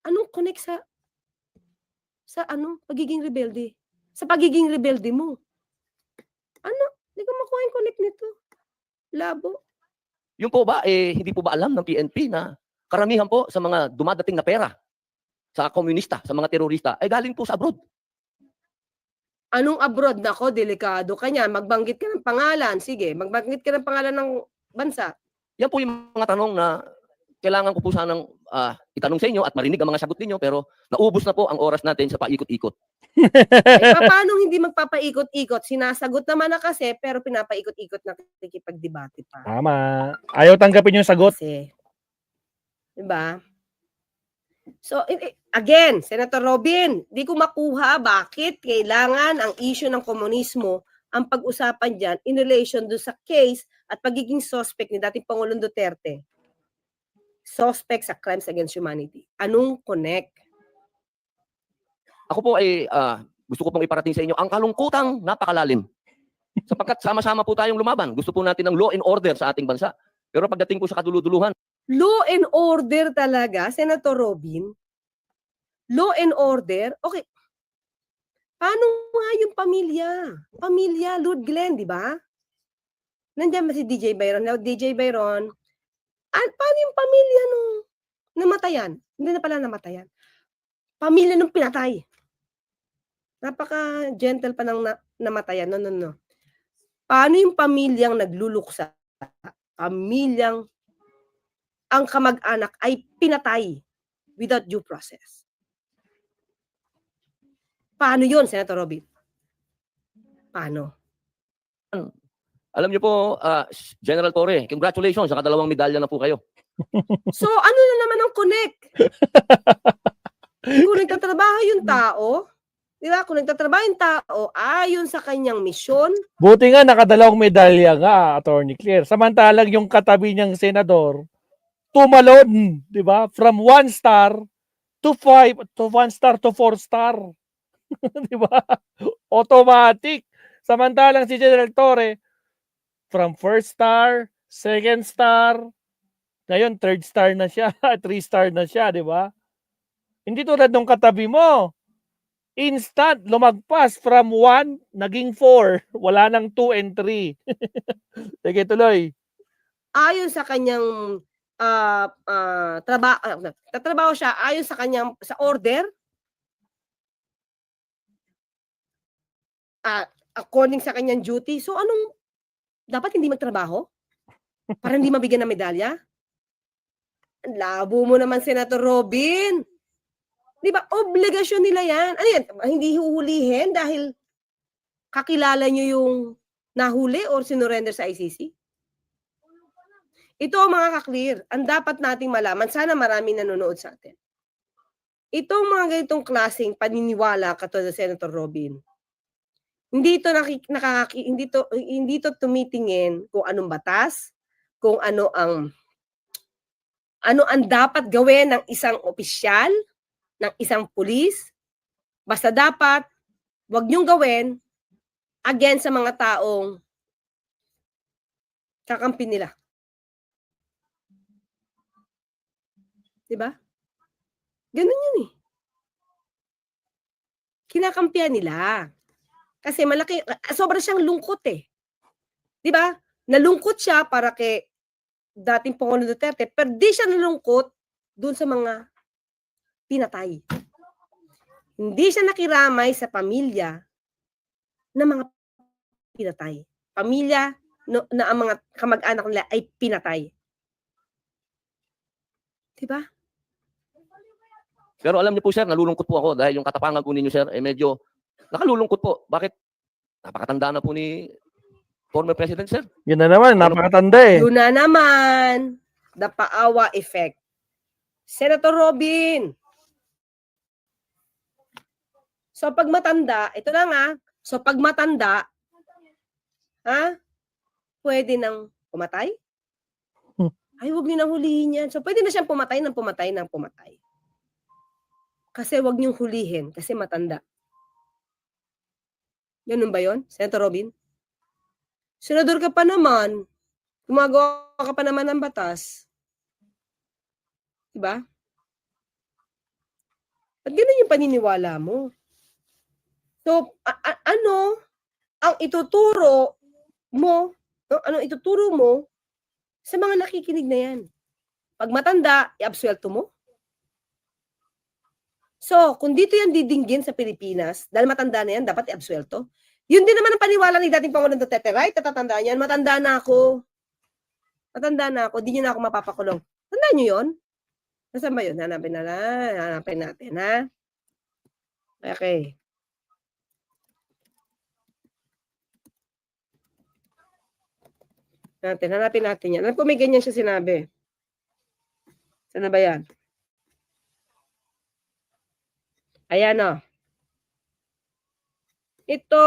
Anong connect sa pagiging rebelde? Sa pagiging rebelde mo. Ano? Hindi ko makuha yung connect nito. Labo. Yung po ba, hindi po ba alam ng PNP na karamihan po sa mga dumadating na pera sa komunista, sa mga terorista, ay galing po sa abroad. Anong abroad? Nako, delikado ka niyan. Magbanggit ka ng pangalan. Sige, magbanggit ka ng pangalan ng bansa. Yan po yung mga tanong na kailangan ko po sanang itanong sa inyo at marinig ang mga sagot ninyo, pero naubos na po ang oras natin sa paikot-ikot. Ay, paano hindi magpapaikot-ikot? Sinasagot naman na kasi, pero pinapaikot-ikot na nakikipagdebate pa. Tama. Ayaw tanggapin yung sagot. Kasi, diba? So, again, Senator Robin, di ko makuha bakit kailangan ang issue ng komunismo ang pag-usapan dyan in relation do sa case at pagiging suspect ni dating Pangulong Duterte. Suspect sa crimes against humanity. Anong connect? Ako po ay gusto ko pong iparating sa inyo ang kalungkutang napakalalim. Sapagkat sama-sama po tayong lumaban. Gusto po natin ng law and order sa ating bansa. Pero pagdating po sa kaduluduluhan, Law and order talaga, Senator Robin? Law and order? Okay. Paano nga yung pamilya? Pamilya, Lord Glenn, di ba? Nandiyan ba si DJ Byron? Now, DJ Byron, paano yung pamilya nung namatayan? Hindi na pala namatayan. Pamilya nung pinatay. Napaka-gentle pa ng namatayan. No. Paano yung pamilyang nagluluksa? Pamilyang ang kamag-anak ay pinatay without due process. Paano yun, Senator Robin? Paano? alam niyo po, General Torre, congratulations, sa kadalawang medalya na po kayo. So, ano na naman ang connect? Kung nagtatrabaho yung tao, di ba? Kung nagtatrabaho yung tao, ayon sa kanyang misyon, Buti nga nakadalawang medalya nga, Attorney Claire. Samantalang yung katabi niyang senador, tumalon, di ba? From 1 star to 5, to 1 star to 4 star. Di ba? Automatic. Samantalang si General Torre, from 1st star, 2nd star, ngayon 3rd star na siya, 3 star na siya, di ba? Hindi tulad nung katabi mo. Instant, lumagpas from 1, naging 4. Wala nang 2 and 3. Sige, tuloy. ayon sa kanyang tatrabaho siya ayon sa kanyang sa order, according sa kanyang duty. So anong dapat hindi magtrabaho para hindi mabigyan ng medalya? Ang labo mo naman, Senator Robin. Di ba? Obligasyon nila yan. Ano yan? Hindi huhulihin dahil kakilala nyo yung nahuli or sinurrender sa ICC? Ito mga ka-clear, ang dapat nating malaman, sana maraming nanonood sa atin. Itong mga ganitong klaseng paniniwala katulad sa Senator Robin, hindi to tumitingin kung anong batas, kung ano ang dapat gawin ng isang opisyal, ng isang pulis. Basta dapat wag niyong gawin against sa mga taong kakampi nila. 'Di ba? Ganun yun eh. Kinakampihan nila. Kasi sobra siyang lungkot eh. 'Di ba? Nalungkot siya para kay dating Pangulong Duterte, pero di siya nalungkot dun sa mga pinatay. Hindi siya nakiramay sa pamilya ng mga pinatay. Pamilya na ang mga kamag-anak nila ay pinatay. 'Di ba? Pero alam niyo po sir, nalulungkot po ako dahil yung katapangan po ninyo sir, medyo nakalulungkot po. Bakit? Napakatanda na po ni former President sir. Yun na naman, napakatanda eh. Yun na naman, the paawa effect. Senator Robin. So pag matanda, ito na nga, so pag matanda, pwede nang pumatay? Ay, huwag niyo nang hulihin yan. So pwede na siyang pumatay ng pumatay. Kasi wag niyong hulihin kasi matanda. Ganun ba yun, Senator Robin? Senador ka pa naman, gumagawa ka pa naman ng batas. Diba? At ganun yung paniniwala mo. So, ano ang ituturo mo, ano ituturo mo sa mga nakikinig na yan? Pag matanda, i-absuelto mo? So, kung dito yan didinggin sa Pilipinas, dahil matanda na yan, dapat i-absuelto. Yun din naman ang paniwala ni dating Pangulong Duterte, right? Tatatandaan yan, matanda na ako. Di nyo na ako mapapakulong. Tandaan nyo yun? Nasaan ba yun? Hanapin natin, ha? Okay. Hanapin natin yan. Alam ko may ganyan siya sinabi. Saan na ba yan? Ayan o. Ito,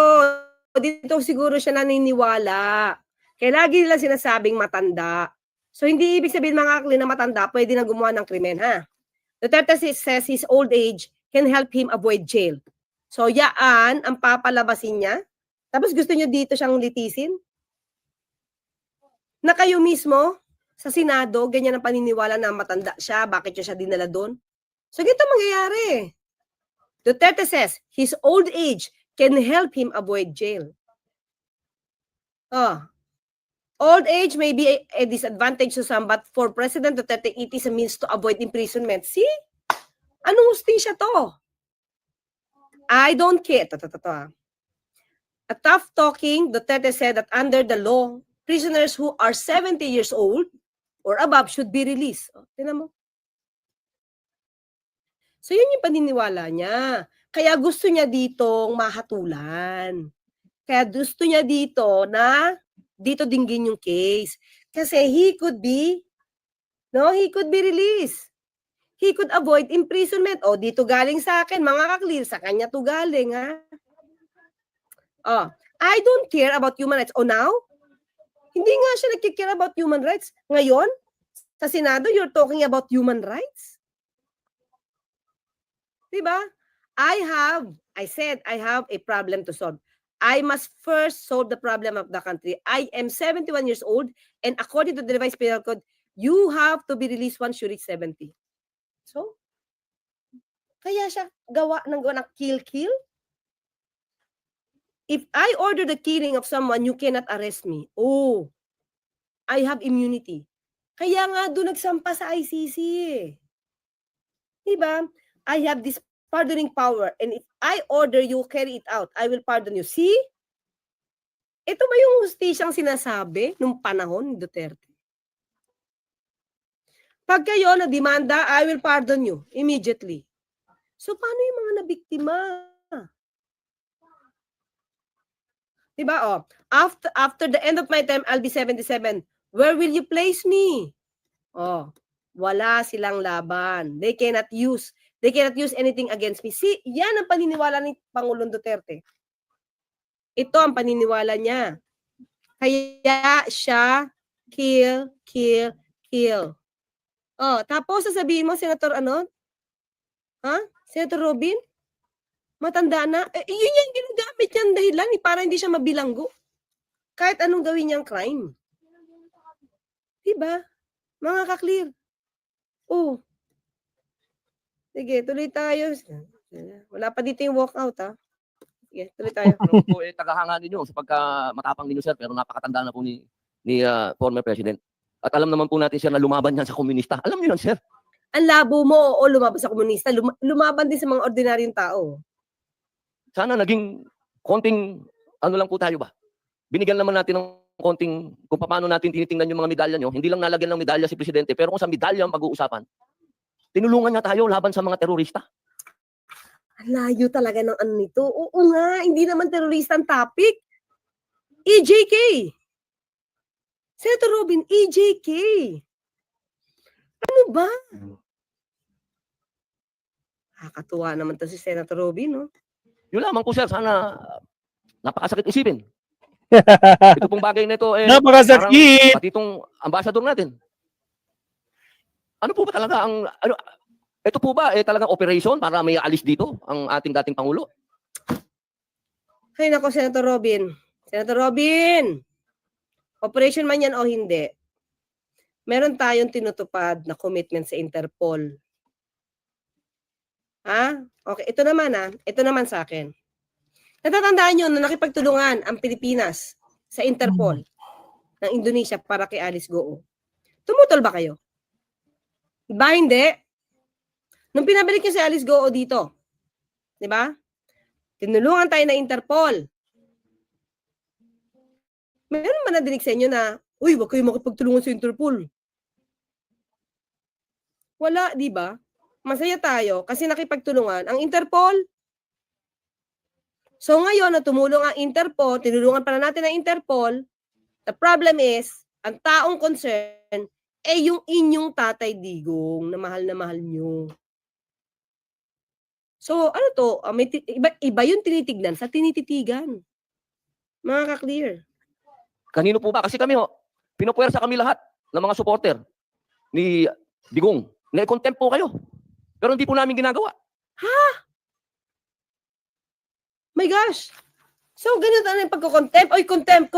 dito siguro siya naniniwala. Kaya lagi nila sinasabing matanda. So, hindi ibig sabihin mga kakli na matanda, pwede na gumawa ng krimen, ha? Duterte says his old age can help him avoid jail. So, yaan ang papalabasin niya. Tapos gusto niyo dito siyang litisin? Na kayo mismo, sa Senado, ganyan ang paniniwala na matanda siya, bakit siya dinala doon? So, ganito mangyayari. Duterte says his old age can help him avoid jail. Old age may be a disadvantage to some, but for President Duterte, it is a means to avoid imprisonment. See? Anong hustisya to? I don't care. A tough talking, Duterte said that under the law, prisoners who are 70 years old or above should be released. Tingnan mo. So, yun yung paniniwala niya. Kaya gusto niya ditong mahatulan. Kaya gusto niya dito na dito dinggin yung case. Kasi he could be released. He could avoid imprisonment. O, dito galing sa akin, mga kaklir, sa kanya to galing, ha? I don't care about human rights. O now, hindi nga siya nagkikare about human rights. Ngayon, sa Senado, you're talking about human rights? Diba? I said I have a problem to solve. I must first solve the problem of the country. I am 71 years old, and according to the revised penal code, you have to be released once you reach 70. So, kaya siya gawa ng kill. If I order the killing of someone, you cannot arrest me. Oh, I have immunity. Kaya nga doon nagsampa sa ICC. Diba? I have this pardoning power, and if I order you carry it out, I will pardon you. See? Ito ba yung hustisyang sinasabi nung panahon ni Duterte? Pag kayo na demanda, I will pardon you immediately. So paano yung mga nabiktima? Diba? After the end of my term, I'll be 77. Where will you place me? Wala silang laban. They cannot use anything against me. See, yan ang paniniwala ni Pangulong Duterte. Ito ang paniniwala niya. Kaya siya kill. Oh, tapos sasabihin mo, Senator ano? Ha? Senator Robin? Matanda na? Yun yung ginagamit niyang dahilan para hindi siya mabilanggo. Kahit anong gawin niyang crime. Diba? Mga ka-clear. Oh. Sige, tuloy tayo. Wala pa dito yung walkout, ha? Sige, tuloy tayo. Ano po tagahanga ninyo sa pagkamatapang ninyo, sir, pero napakatanda na po ni former president. At alam naman po natin, sir, na lumaban yan sa komunista. Alam niyo yan, sir. Ang labo mo, o lumaban sa komunista, lumaban din sa mga ordinaryong tao. Sana naging konting, ano lang po tayo ba? Binigyan naman natin ng konting, kung paano natin tinitingnan yung mga medalya nyo. Hindi lang nalagyan ng medalya si presidente, pero kung sa medalya ang pag-uusapan, tinulungan niya tayo laban sa mga terorista. Ang layo talaga ng ano nito. Oo nga, hindi naman terorista ang topic. EJK. Senator Robin, EJK. Ano ba? Nakakatuwa naman to si Senator Robin, no? Yun lamang po, sir. Sana napakasakit isipin. Ito pong bagay na ito, Napakasakit! pati itong ambassador natin. Ano po ba talaga ang, ito po ba talagang operation para may alis dito ang ating dating Pangulo? Ay nako, Senator Robin. Senator Robin! Operation man yan o hindi, meron tayong tinutupad na commitment sa Interpol. Ha? Okay, ito naman sa akin. Natatandaan nyo na nakipagtulungan ang Pilipinas sa Interpol ng Indonesia para kay Alice Goo. Tumutol ba kayo? Ba hindi? Nung pinabalik niyo si Alice Goo dito, di ba? Tinulungan tayo ng Interpol. Meron ba nadinig sa inyo na, uy, wag kayo makipagtulungan sa Interpol? Wala, di ba? Masaya tayo kasi nakipagtulungan ang Interpol. So ngayon na tumulong ang Interpol, tinulungan pa na natin ang Interpol, the problem is, ang taong concern ay yung inyong Tatay Digong na mahal nyo. So ano to, iba yung tinitignan sa tinititigan. Mga ka-clear. Kanino po ba? Kasi kami, pinupuwersa kami lahat ng mga supporter ni Digong. Na-contempt po kayo. Pero hindi po namin ginagawa. My gosh! So, ganito na yung pagko-contempt? Oy, contempt.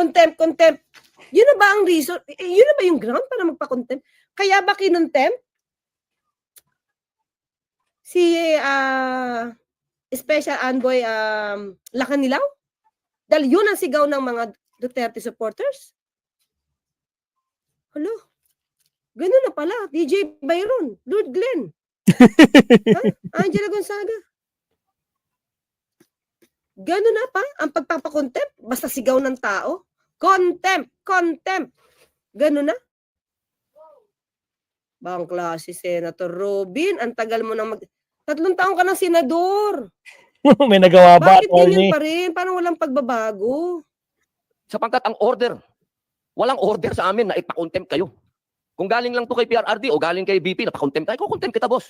Yun na ba ang reason? Yun na ba yung ground para magpa-contempt? Kaya ba kinontempt? Si Special Envoy Lacanilaw? Dahil yun ang sigaw ng mga Duterte supporters? Hello? Ganun na pala. DJ Byron, Lord Glenn, Angela Gonzaga. Ganun na pa ang pagpapakontempt? Basta sigaw ng tao? Contempt! Ganun na? Bang klase, Senator Robin. Ang tagal mo nang 3 taon ka ng senador. May nagawa ba, Bakit ganyan attorney? pa rin? Parang walang pagbabago. Sapagkat ang order, walang order sa amin na ipa-contempt kayo. Kung galing lang to kay PRRD o galing kay BP, napa-contempt tayo, contempt kita, boss.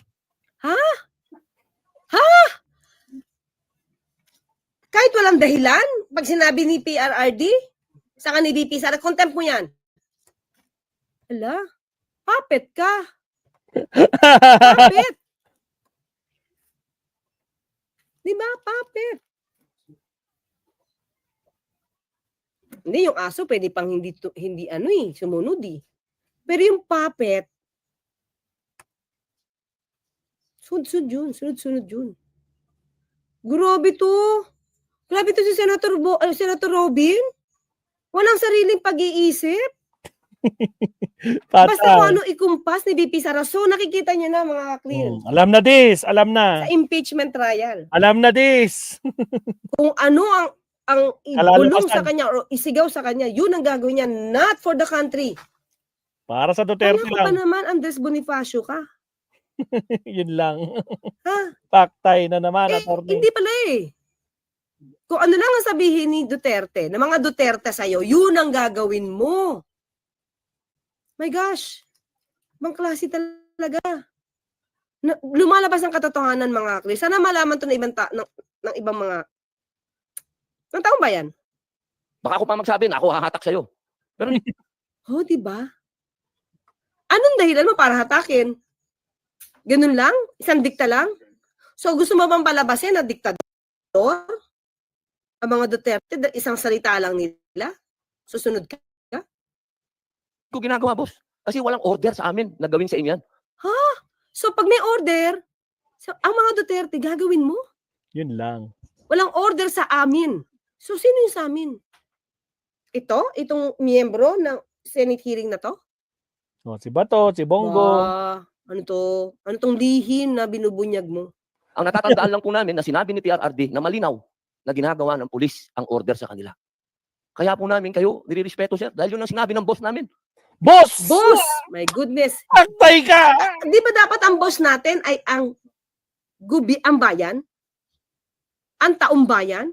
Kahit walang dahilan, pag sinabi ni PRRD, saka ni BP, sana contempt mo yan. Hala, puppet ka. Puppet. Diba, puppet? Hindi, yung aso pwede pang hindi sumunod eh. Pero yung puppet, sunod-sunod yun. Grabe to si Senator Robin. Walang sariling pag-iisip. Basta kung ano ikumpas ni BP Sara. So nakikita niyo na mga clear. Alam na this, alam na. Sa impeachment trial. Alam na this. Kung ano ang ibulong sa Kalalabasan. kanya o isigaw sa kanya, yun ang gagawin niya, not for the country. Para sa Duterte Kaya pa lang. naman, Andres Bonifacio ka. Yun lang. Ha? Paktay na naman, Eh, attorney. hindi pala eh. Kung ano lang ang sabihin ni Duterte, na mga Duterte sa'yo, yun ang gagawin mo. My gosh. Bang klase talaga. Lumalabas ang katotohanan, mga Chris. Sana malaman to ng ibang ng ibang mga ng taong bayan. Baka ako pa magsabi na ako hahatak sa'yo. Oh, di ba? Anong dahilan mo para hatakin? Ganun lang? Isang dikta lang? So, gusto mo bang palabasin na diktador? Ang mga Duterte, isang salita lang nila? Susunod ka? Ko ginagawa, boss. Kasi walang order sa amin na gawin sa inyo yan. So, pag may order, so, ang mga Duterte, gagawin mo? Yun lang. Walang order sa amin. So, sino yung sa amin? Itong miyembro ng Senate hearing na to? O, si Bato, si Bongo. Ano to? Ano tong lihim na binubunyag mo? Ang natatandaan lang po namin na sinabi ni PRRD na malinaw na ginagawa ng pulis ang order sa kanila. Kaya po namin kayo nire-respeto, sir, dahil yun ang sinabi ng boss namin. Boss! Boss! My goodness. Aktay ka! Di ba dapat ang boss natin ay ang ang bayan? Ang taong bayan?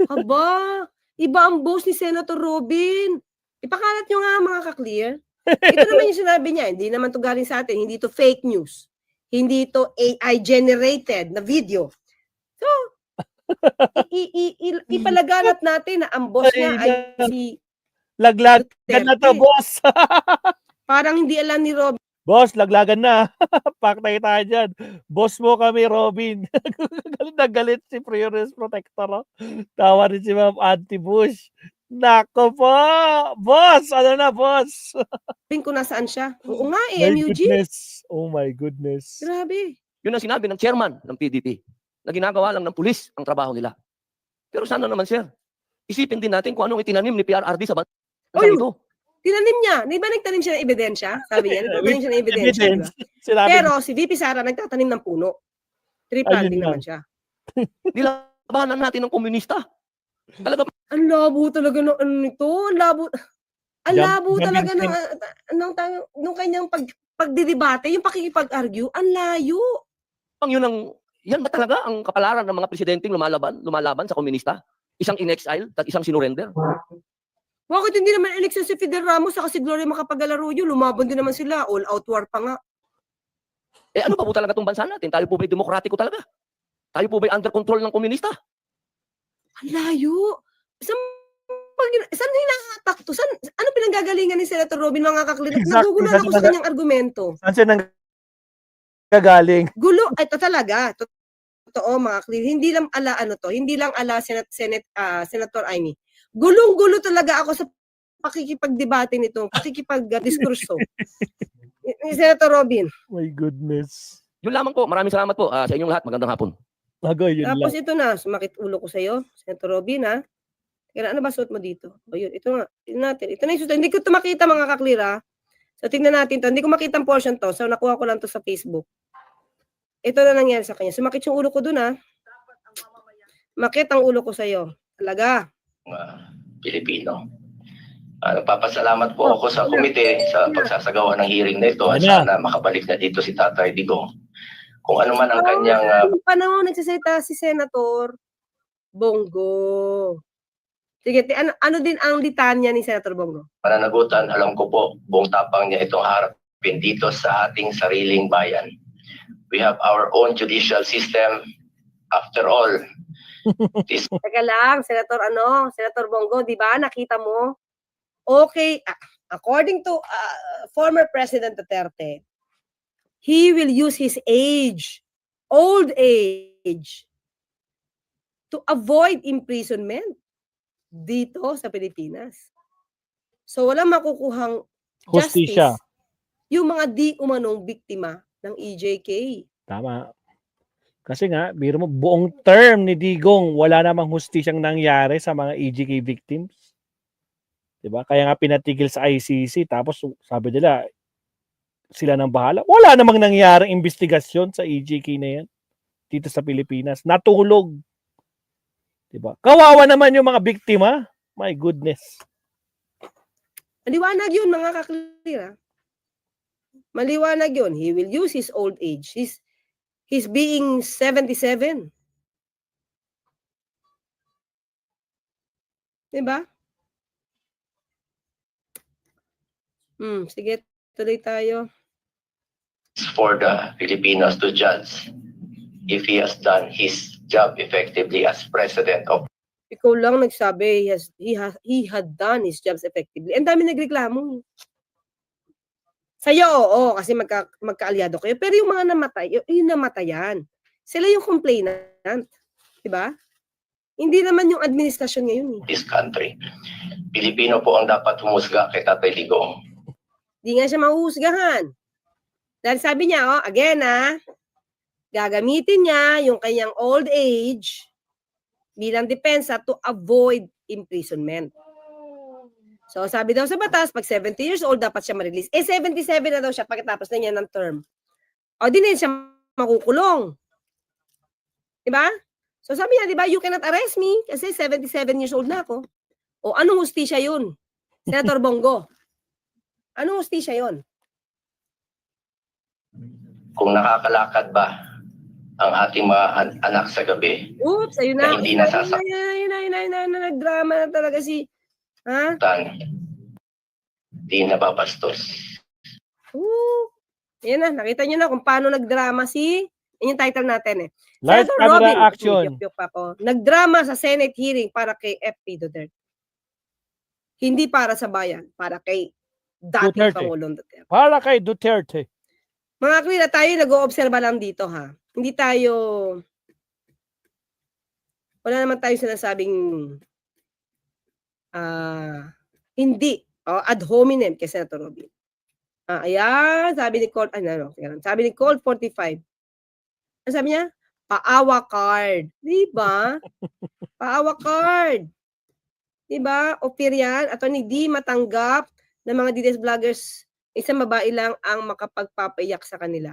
Aba, iba ang boss ni Senator Robin. Ipakalat nyo nga mga ka-clear. Ito naman yung sinabi niya, hindi naman to galing sa atin, hindi to fake news. Hindi to AI generated na video. So, ipalaganap natin na ang boss niya ay si Laglagan na to, Duterte. boss! Parang hindi alam ni Robin. Boss, laglagan na. Paktay tayo dyan. Boss mo kami, Robin. Galit na galit si Prioress Protector. Oh. Tawa rin si Ma'am Auntie Bush. Nako po! Boss! Ano na, boss? Kung nasaan siya. Oo nga, My MUG. goodness. Oh my goodness. Grabe. Yun ang sinabi ng chairman ng PDP na ginagawa lang ng pulis ang trabaho nila. Pero sana naman, sir, isipin din natin kung anong itinanim ni PRRD sa bansa Oy, ito. Tinanim niya. Di ba nagtanim siya ng ebidensya? Sabi niya, nagtatanim siya ng ebidensya. Di ba? Sinabi Pero si VP Sara nagtatanim ng puno. Triplanting Ayun naman siya. Nilabanan natin ng komunista. Talaga, Ang labo talaga ng ano nito. Ang labo. Ang Jump- labo jumping talaga ng kanyang pagdidebate, yung pakikipag-argue, ang layo. yan ba talaga ang kapalaran ng mga presidenteng lumalaban sa komunista? Isang in-exile at isang sinurrender? Bakit hindi naman eleksyon si Fidel Ramos sa si Gloria Macapagal-Arroyo? Lumaban din naman sila. All out war pa nga. Eh ano pa po talaga itong bansa natin? Tayo po ba'y demokratiko talaga? Tayo po ba'y under control ng komunista? Ang layo. Saan hinahatak to? Ano pinanggagalingan ni Senator Robin, mga kaklinik? Exactly. Nagugulan ako sa kanyang argumento. Saan siya nang gagaling? Gulo, ito talaga. Totoo, mga kaklinik. Hindi lang ala hindi lang ala Senator Amy. Gulong-gulo talaga ako sa pakikipagdebate nito, pakikipag-diskurso. Ni Senator Robin. My goodness. Yun lamang po. Maraming salamat po sa inyong lahat. Magandang hapon. Agoy, yun Tapos lang. ito na, sumakit ulo ko sa'yo, Senator Robin, ha? Kaya ano ba suot mo dito? O yun, ito nga. Tignan natin. Ito na yung suot. Hindi ko ito makita, mga kaklira. So, tingnan natin to. Hindi ko makita ang portion to. So, nakuha ko lang to sa Facebook. Ito na nangyari sa kanya. Sumakit yung ulo ko dun, ha? Makit ang ulo ko sa'yo. Talaga. Pilipino. Nagpapasalamat po ako sa komite sa pagsasagawa ng hearing na ito at Ano? sana makabalik na dito si Tatay Digong. Kung ano man ang kanyang Yung panahon nagsasalita si Senator Bongo. Sige, ano din ang litanya ni Senator Bongo? pananagutan, alam ko po buong tapang niya itong harapin dito sa ating sariling bayan. We have our own judicial system. After all, Teka lang, Senator Bongo, di ba? Nakita mo? Okay, according to former President Duterte, he will use his old age, to avoid imprisonment dito sa Pilipinas. So, walang makukuhang justice Hustisya. yung mga di umanong biktima ng EJK. Tama. Kasi nga, biro mo, buong term ni Digong, wala namang hustisyang nangyari sa mga EJK victims. Diba? Kaya nga pinatigil sa ICC, tapos sabi nila, sila nang bahala. Wala namang nangyaring investigasyon sa EJK na yan dito sa Pilipinas. Natulog. Diba? Kawawa naman yung mga biktima. My goodness. Maliwanag yun, mga kaklira. Maliwanag yun. He will use his old age. He's being 77. Diba? Sige, tuloy tayo. for the Filipinos to judge if he has done his job effectively as president of Ikaw lang nagsabi he had done his jobs effectively. Ang dami nagreklamo. Sa'yo, oo, kasi magkaalyado kayo. Pero yung mga namatay, yung namatayan, sila yung complainant. Diba? Hindi naman yung administrasyon ngayon eh. this country. Pilipino po ang dapat humusga kay Tatay Digong. Di nga siya mahuhusgahan. Dahil sabi niya, again gagamitin niya yung kanyang old age bilang depensa to avoid imprisonment. So sabi daw sa batas, pag 70 years old, dapat siya ma-release. 77 na daw siya pagkatapos na niya ng term. O di na siya makukulong. Diba? So sabi niya, diba, you cannot arrest me kasi 77 years old na ako. O anong hustisya yun? Senator Bongo. Anong hustisya yun? Kung nakakalakad ba ang ating mga anak sa gabi, Oops, ayun na. Na hindi nasasaktan. Ayun na, nagdrama na talaga si, ha? di nababastos. Ayan na, nakita nyo na kung paano nagdrama si, yun yung title natin eh. Live Senator camera Robin, action. yuk pa ko, nagdrama sa Senate hearing para kay FP Duterte. Hindi para sa bayan, para kay dating Duterte. Pangulong Duterte. Para kay Duterte. Mga klila, tayo nag-oobserba lang dito ha. Hindi tayo, wala naman tayo sinasabing hindi ad hominem kay Senator Robin. Ayan, sabi ni Colt, sabi ni Colt 45. Ano sabi niya? Paawa card. Diba? Paawa card. Diba? Opir yan. Attorney D matanggap ng mga DDS vloggers, isang babae lang ang makapagpapayak sa kanila.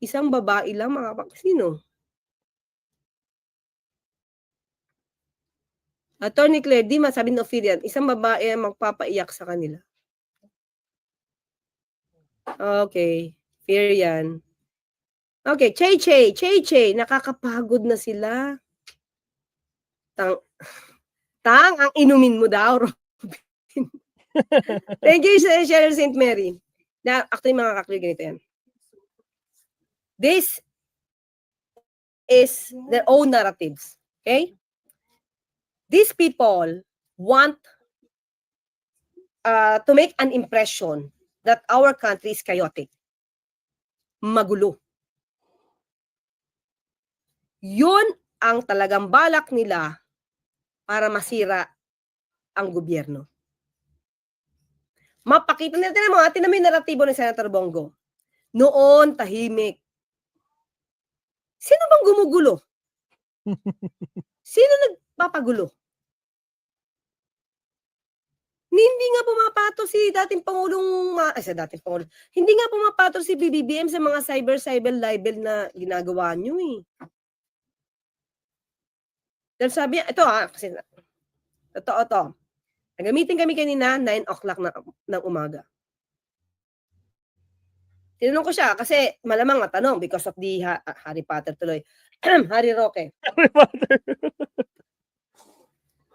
Isang babae lang sino? Attorney Claire, di masabi ng Ophidian, isang babae ang magpapaiyak sa kanila. Okay. Fair yan. Okay, Chay, nakakapagod na sila. Tang, ang inumin mo daw, Robin. Thank you, Cheryl St. Mary. Actually, mga kakli, ganito yan. This is their own narratives. Okay? These people want to make an impression that our country is chaotic. Magulo. Yun ang talagang balak nila para masira ang gobyerno. Mapakita natin mo, atin na may naratibo ng Senator Bongo. Noon, tahimik. Sino bang gumugulo? Sino nagpapagulo? Hindi nga pumapato si dating Pangulong, hindi nga pumapato si BBBM sa mga cyber libel na ginagawa nyo eh. Dahil sabi niya, ito kasi totoo to. Nagamitin kami kanina, 9 o'clock ng umaga. Tinanong ko siya, kasi malamang matanong because of the Harry Potter tuloy. Harry Roque.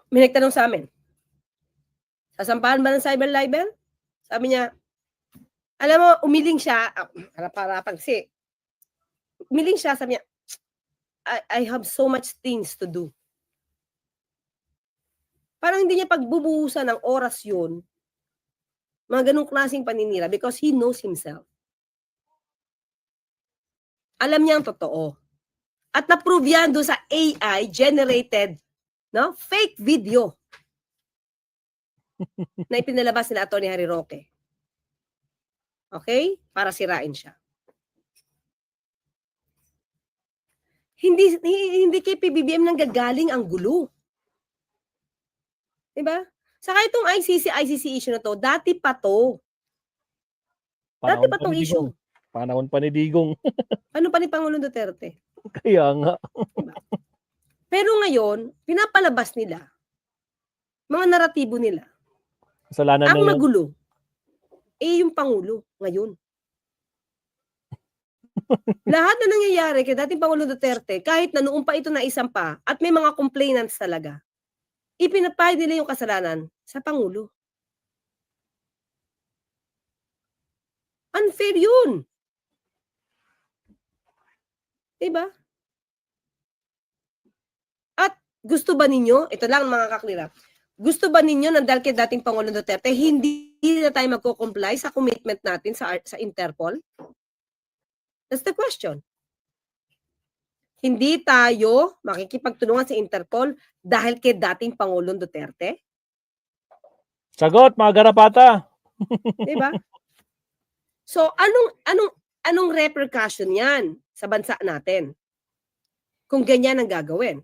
May nagtanong sa amin, sasampahan ba ng cyber libel? Sabi niya, alam mo, umiling siya, harap-harapan kasi, umiling siya, sabi niya, I have so much things to do. Parang hindi niya pagbubuhusan ng oras yun, mga ganung klaseng paninira because he knows himself. Alam niya ang totoo. At na-prove yan doon sa AI-generated fake video na ipinalabas nila Atty. Harry Roque. Okay? Para sirain siya. Hindi kay PBBM nang gagaling ang gulo. Diba? Saka itong ICC issue na to, dati pa to. Dati pa tong issue. Panahon pa ni Digong. Ano pa ni Pangulong Duterte? Kaya nga. Diba? Pero ngayon, pinapalabas nila, mga naratibo nila, Kasalanan ang na yun. magulo, yung Pangulo ngayon. Lahat na nangyayari kay dating Pangulong Duterte, kahit na noong pa ito na isampa, at may mga complainants talaga, ipinapahid nila yung kasalanan sa Pangulo. Unfair yun. Diba? gusto ba ninyo, ito lang mga kaklira, gusto ba ninyo na dahil kay dating Pangulong Duterte, hindi na tayo magko-comply sa commitment natin sa Interpol? That's the question. Hindi tayo makikipagtulungan sa Interpol dahil kay dating Pangulong Duterte? Sagot, mga garapata. Di ba? So, anong repercussion yan sa bansa natin? Kung ganyan ang gagawin.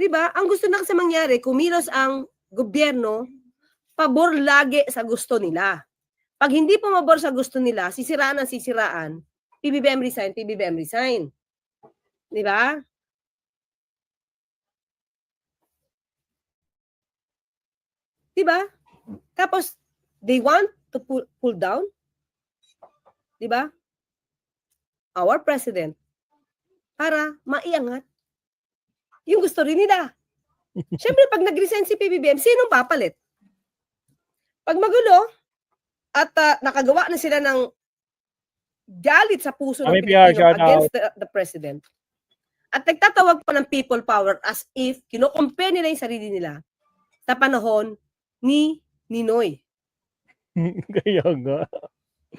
Di ba? Ang gusto na kasi mangyari, kumilos ang gobyerno, pabor lagi sa gusto nila. Pag hindi pumabor sa gusto nila, sisiraan ang sisiraan, PBBM resign, PBBM resign. Di ba? Di ba? Tapos, they want to pull down, di ba? Our president para maiangat yung gusto rin nila. Siyempre, pag nag-resign si PBBM, sinong papalit? Pag magulo at nakagawa na sila ng galit sa puso ng Kami PR, Pilipino shout against the president, at nagtatawag pa ng people power as if kino-compare nila yung sarili nila sa panahon ni Ninoy. Kaya nga.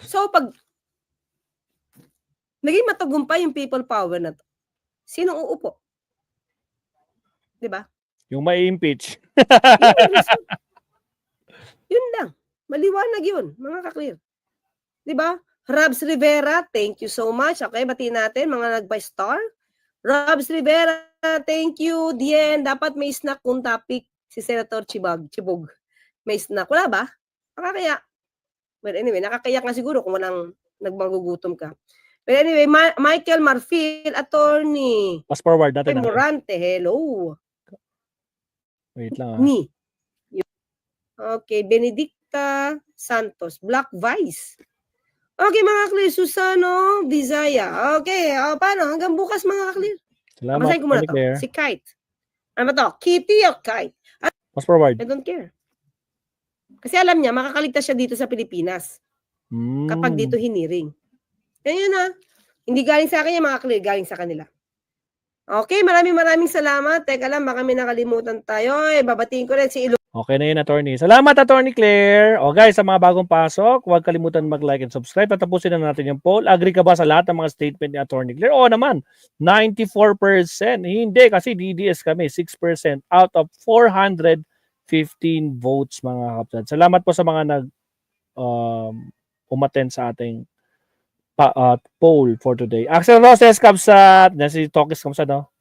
So, pag naging matagumpay yung people power na to, sinong uupo? Di ba? Yung may impeach. Yun ang reason. Yun lang. Maliwanag yun, mga kaklear. Di ba? Robs Rivera, thank you so much. Okay, batiin natin mga nag-by-star. Robs Rivera, thank you. Dien, dapat may snack kung topic si Senator Chibog. May snack. Wala ba? Nakakaya. Well, anyway, nakakaya nga siguro kung walang nagmagugutom ka. But anyway, Michael Marfil, attorney. Pass forward natin. Morante, hello. Wait lang. Ni. Okay, Benedicta Santos, Black Vice. Okay, mga kaklir, Susano, Bisaya. Okay, paano? Hanggang bukas, mga kaklir. Salamat. Basahin ko muna to. Claire. Si Kite. Ano ba to? Kitty o Kite? Pass forward. I don't care. Kasi alam niya, makakaligtas siya dito sa Pilipinas kapag dito hiniring. Ganyan na. Hindi galing sa akin yan, mga kaklir, galing sa kanila. Okay, maraming salamat. Teka lang, baka may nakalimutan tayo. Babatiin ko rin si Ilo. Okay na yun, attorney. Salamat, attorney Claire. O guys, sa mga bagong pasok, huwag kalimutan mag-like and subscribe. Tatapusin na natin yung poll. Agree ka ba sa lahat ng mga statement ni attorney Claire? Oo naman, 94%. Hindi, kasi DDS kami, 6% out of 415 votes, mga kapatid. Salamat po sa mga umattend sa ating poll for today. Axel Roses, Kamsat. Si Tokis, Kamsat, no?